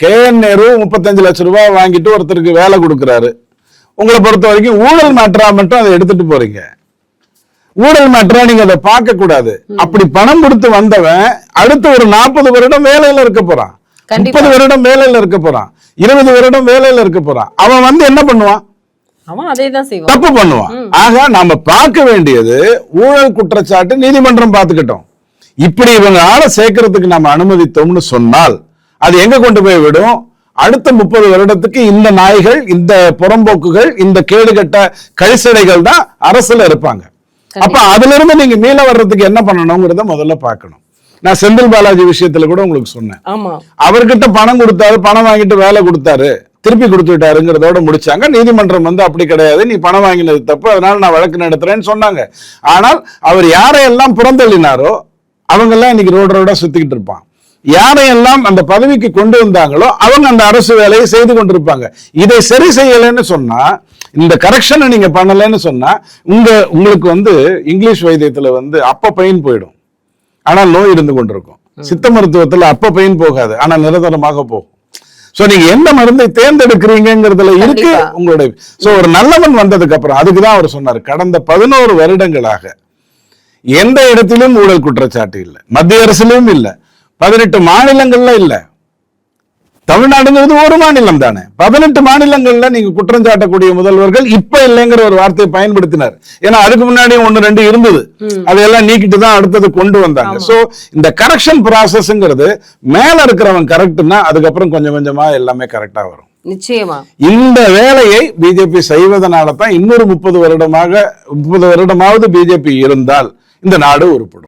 KN Nehru 35 லட்சம் ரூபாய் வாங்கிட்டு ஒருத்தருக்கு வேலை கொடுக்கிறாரு. உங்களை பொறுத்த வரைக்கும் ஊழல் மாற்றா மட்டும் அதை எடுத்துட்டு போறீங்க. ஊழல் மாற்றா நீங்க அதை பார்க்க கூடாது. அப்படி பணம் கொடுத்து வந்தவன் அடுத்த ஒரு 40 வருடம் வேலையில இருக்க போறான், 30 வருடம் வேலையில இருக்க போறான், 20 வருடம் வேலையில இருக்க போறான். அவன் வந்து என்ன பண்ணுவான்? தப்பு பண்ணுவான். ஆக நாம பார்க்க வேண்டியது ஊழல் குற்றச்சாட்டு நீதிமன்றம் பார்த்துக்கிட்டோம். இப்படி இவங்க ஆளை சேர்க்கறதுக்கு நாம அனுமதித்தோம்னு சொன்னால் அது எங்க கொண்டு போய் விடும்? அடுத்த 30 வருடத்துக்கு இந்த நாய்கள், இந்த புறம்போக்குகள், இந்த கேடுகட்ட கழிசடைகள் தான் அரசுல இருப்பாங்க. அப்ப அதுல இருந்து நீங்க மீள வர்றதுக்கு என்ன பண்ணணும்ங்கிறத முதல்ல பார்க்கணும். நான் செந்தில் பாலாஜி விஷயத்துல கூட உங்களுக்கு சொன்னேன். அவர்கிட்ட பணம் கொடுத்தாரு, பணம் வாங்கிட்டு வேலை கொடுத்தாரு, திருப்பி கொடுத்துட்டாருங்கிறதோட முடிச்சாங்க. நீதிமன்றம் வந்து அப்படி கிடையாது, நீ பணம் வாங்கினது தப்பு, அதனால நான் வழக்கு நடத்துறேன்னு சொன்னாங்க. ஆனால் அவர் யாரையெல்லாம் புறந்தள்ளினாரோ அவங்க எல்லாம் இன்னைக்கு ரோட சுத்திக்கிட்டு இருப்பான். யாரையெல்லாம் அந்த பதவிக்கு கொண்டு வந்தாங்களோ அவங்க அந்த அரசு வேலையை செய்து கொண்டிருப்பாங்க. இதை சரி செய்யலைன்னு சொன்னா, இந்த கரெக்ஷனை நீங்க பண்ணலன்னு சொன்னா, உங்களுக்கு வந்து இங்கிலீஷ் வைத்தியத்துல வந்து அப்ப பெயின் போயிடும், ஆனா நோய் இருந்து கொண்டிருக்கும். சித்த மருத்துவத்துல அப்ப பெயின் போகாது, ஆனா நிரந்தரமாக போகும். சோ நீங்க எந்த மருந்தை தேர்ந்தெடுக்கிறீங்கிறதுல இருக்கு உங்களுடைய. சோ ஒரு நல்லவன் வந்ததுக்கு அப்புறம் அதுக்குதான் அவர் சொன்னார், கடந்த 11 வருடங்களாக எந்த இடத்திலும் ஊழல் குற்றச்சாட்டு இல்லை, மத்திய அரசிலும் இல்லை, 18 மாநிலங்கள்ல இல்ல. தமிழ்நாடுங்கிறது ஒரு மாநிலம் தானே. 18 மாநிலங்கள்ல நீங்க குற்றம் சாட்டக்கூடிய முதல்வர்கள் இப்ப இல்லைங்கிற ஒரு வார்த்தையை பயன்படுத்தினார். ஏன்னா அதுக்கு முன்னாடி 1-2 இருந்தது, அதையெல்லாம் நீக்கிட்டு தான் அடுத்தது கொண்டு வந்தாங்க. சோ இந்த கரெக்ஷன் ப்ராசஸ்ங்கிறது மேல இருக்கிறவன் கரெக்ட்னா அதுக்கப்புறம் கொஞ்சம் கொஞ்சமா எல்லாமே கரெக்டா வரும். நிச்சயமா இந்த வேலையை பிஜேபி செய்வதனால தான் இன்னொரு 30 வருடமாவது பிஜேபி இருந்தால் இந்த நாடு உருப்படும்.